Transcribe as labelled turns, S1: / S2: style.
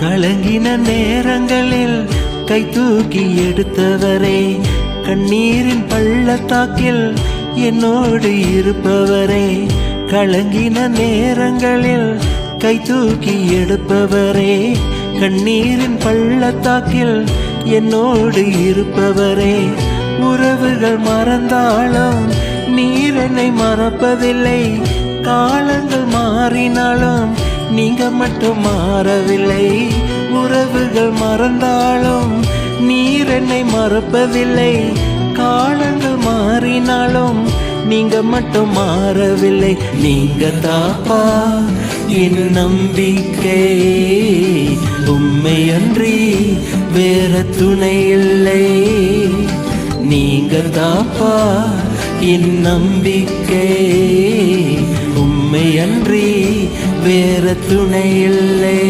S1: கலங்கின நேரங்களில் கை தூக்கி எடுத்தவரே, கண்ணீரின் பள்ளத்தாக்கில் என்னோடு இருப்பவரே, கலங்கின நேரங்களில் கை தூக்கி எடுப்பவரே, கண்ணீரின் பள்ளத்தாக்கில் என்னோடு இருப்பவரே. உறவுகள் மறந்தாலும் நீர் என்னை மறப்பதில்லை, காலங்கள் மாறினாலும் நீங்க மட்டும் மாறவில்லை. உறவுகள் மறந்தாலும் நீர் என்னை மறப்பதில்லை, காலங்கள் மாறினாலும் நீங்க மட்டும் மாறவில்லை. நீங்க தாப்பா என் நம்பிக்கை, உம்மை அன்றி வேற துணை இல்லை. நீங்க தாப்பா என் நம்பிக்கை, உம்மை அன்றி வேற துணை இல்லை.